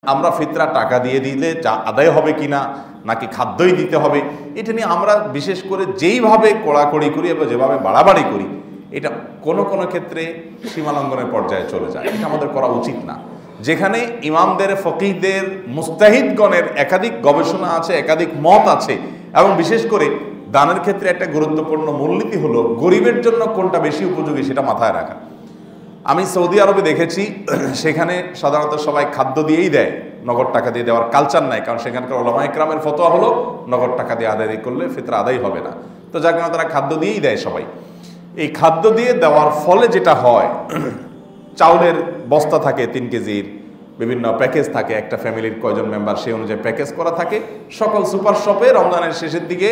আমরা ফিতরা টাকা দিয়ে দিলে যা আদায় হবে কিনা নাকি খাদ্যই দিতে হবে এটা নিয়ে আমরা বিশেষ করে যেইভাবে কড়াকড়ি করি এবং যেভাবে বাড়াবাড়ি করি এটা কোনো কোনো ক্ষেত্রে সীমালঙ্ঘনের পর্যায়ে চলে যায়। এটা আমাদের করা উচিত না। যেখানে ইমামদের, ফকিহদের, মুস্তাহিদগণের একাধিক গবেষণা আছে, একাধিক মত আছে, এবং বিশেষ করে দানের ক্ষেত্রে একটা গুরুত্বপূর্ণ মূলনীতি হলো গরিবের জন্য কোনটা বেশি উপযোগী সেটা মাথায় রাখা। আমি সৌদি আরবে দেখেছি, সেখানে সাধারণত সবাই খাদ্য দিয়েই দেয়, নগদ টাকা দিয়ে দেওয়ার কালচার নাই, কারণ সেখানকার ওলামা ইকরামের ফতোয়া হলো নগদ টাকা দিয়ে আদায় করলে ফিতরা আদায় হবে না। তো যার কারণে তারা খাদ্য দিয়েই দেয় সবাই। এই খাদ্য দিয়ে দেওয়ার ফলে যেটা হয়, চাউলের বস্তা থাকে 3 কেজির, বিভিন্ন প্যাকেজ থাকে, একটা ফ্যামিলির কয়জন মেম্বার সেই অনুযায়ী প্যাকেজ করা থাকে। সকল সুপার শপে রমজানের শেষের দিকে,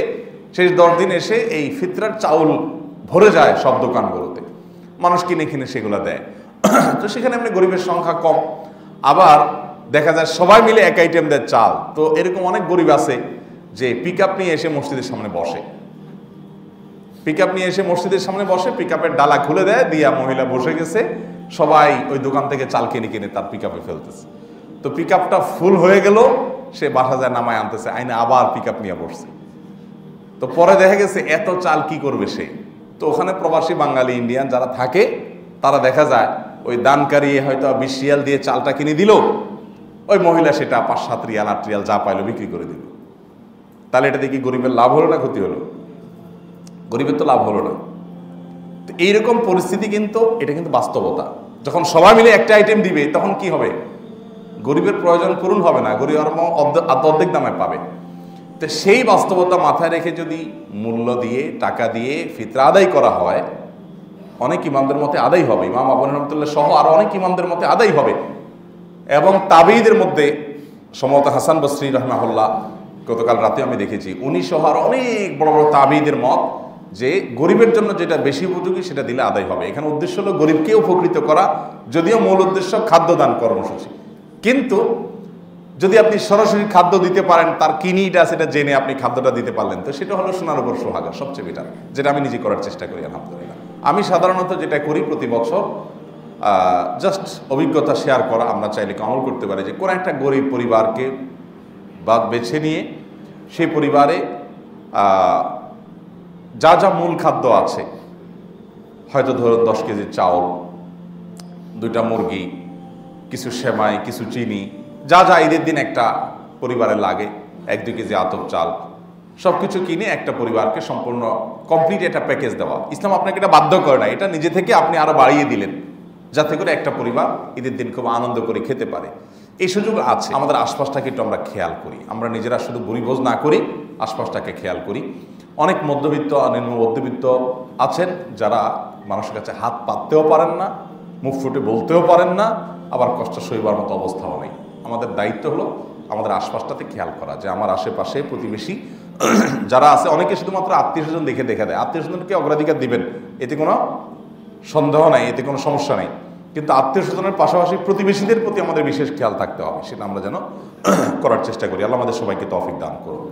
শেষ 10 দিন এসে এই ফিতরার চাউল ভরে যায় সব দোকানগুলোতে, মানুষ কিনে কিনে সেগুলো দেয়। তো সেখানে এমনি গরিবের সংখ্যা কম, আবার দেখা যায় সবাই মিলে এক আইটেম দেয় চাল। তো এরকম অনেক গরিব আছে যে পিক আপ নিয়ে এসে মসজিদের সামনে বসে, পিক আপ নিয়ে এসে মসজিদের সামনে বসে, পিক আপের ডালা খুলে দেয়, দিয়া মহিলা বসে গেছে, সবাই ওই দোকান থেকে চাল কিনে কিনে তার পিক আপে ফেলতেছে। তো পিক আপটা ফুল হয়ে গেল, সে বাসা যায় নামায় আনতেছে, আইনে আবার পিক আপ নিয়ে বসছে। তো পরে দেখা গেছে এত চাল কি করবে সে। তো ওখানে প্রবাসী বাঙালি, ইন্ডিয়ান যারা থাকে, তারা দেখা যায় ওই দানকারী হয়তো 20 রিয়াল দিয়ে চালটা কিনে দিল, ওই মহিলা সেটা 5-7 রিয়াল 8 রিয়াল যা পাইলো বিক্রি করে দিল। তাহলে এটা দেখি গরিবের লাভ হলো না ক্ষতি হলো? গরিবের তো লাভ হলো না। তো এইরকম পরিস্থিতি কিন্তু, এটা কিন্তু বাস্তবতা। যখন সবাই মিলে একটা আইটেম দিবে তখন কি হবে? গরিবের প্রয়োজন পূরণ হবে না, গরিব আর অর্ধেক দামে পাবে। তো সেই বাস্তবতা মাথায় রেখে যদি মূল্য দিয়ে, টাকা দিয়ে ফিতরা আদায় করা হয়, অনেক ইমামদের মতে আদায় হবে, ইমাম আবু রহমতুল্লাহ সহ আরো অনেক ইমামদের মতে আদায় হবে। এবং তাবেঈদের মধ্যে সম্ভবত হাসান বসরি রাহমাহুল্লাহ, গতকাল রাতে আমি দেখেছি, উনি সহ আর অনেক বড় বড় তাবেঈদের মত যে গরিবের জন্য যেটা বেশি উপযোগী সেটা দিলে আদায় হবে। এখানে উদ্দেশ্য হলো গরিবকে উপকৃত করা, যদিও মূল উদ্দেশ্য খাদ্যদান কর্মসূচি। কিন্তু যদি আপনি সরাসরি খাদ্য দিতে পারেন, তার কি নিড আছে সেটা জেনে আপনি খাদ্যটা দিতে পারলেন, তো সেটা হলো সোনার উপর সোহাগা, সবচেয়ে বেটার, যেটা আমি নিজে করার চেষ্টা করি আলহামদুলিল্লাহ। আমি সাধারণত যেটা করি প্রতি বছর, জাস্ট অভিজ্ঞতা শেয়ার করা, আমরা চাইলে আমল করতে পারি যে কোনো একটা গরিব পরিবারকে বেছে নিয়ে সেই পরিবারে যা যা মূল খাদ্য আছে, হয়তো ধরুন 10 কেজি চাউল, 2টা মুরগি, কিছু সেমাই, কিছু চিনি, যা যা ঈদের দিন একটা পরিবারে লাগে, 1-2 কেজি আতপ চাল, সব কিছু কিনে একটা পরিবারকে সম্পূর্ণ কমপ্লিট একটা প্যাকেজ দেওয়া। ইসলাম আপনাকে এটা বাধ্য করে না, এটা নিজে থেকে আপনি আরো বাড়িয়ে দিলেন, যাতে করে একটা পরিবার ঈদের দিন খুব আনন্দ করে খেতে পারে। এই সুযোগ আছে। আমাদের আশপাশটাকে একটু আমরা খেয়াল করি, আমরা নিজেরা শুধু বরিভোজ না করি, আশপাশটাকে খেয়াল করি। অনেক মধ্যবিত্ত, নিম্ন মধ্যবিত্ত আছেন যারা মানুষের কাছে হাত পাততেও পারেন না, মুখ ফুটে বলতেও পারেন না, আবার কষ্ট সইবার মতো অবস্থাও নেই। আমাদের দায়িত্ব হলো আমাদের আশপাশটাতে খেয়াল করা, যে আমার আশেপাশে প্রতিবেশী যারা আছে, অনেকে শুধুমাত্র আত্মীয়-স্বজন দেখে দেয়, আত্মীয়-স্বজনকে অগ্রাধিকার দিবেন, এতে কোনো সন্দেহ নাই, এতে কোনো সমস্যা নেই। কিন্তু আত্মীয়-স্বজনের পাশাপাশি প্রতিবেশীদের প্রতি আমাদের বিশেষ খেয়াল থাকতে হবে, সেটা আমরা যেন করার চেষ্টা করি। আল্লাহ আমাদের সবাইকে তৌফিক দান করুন।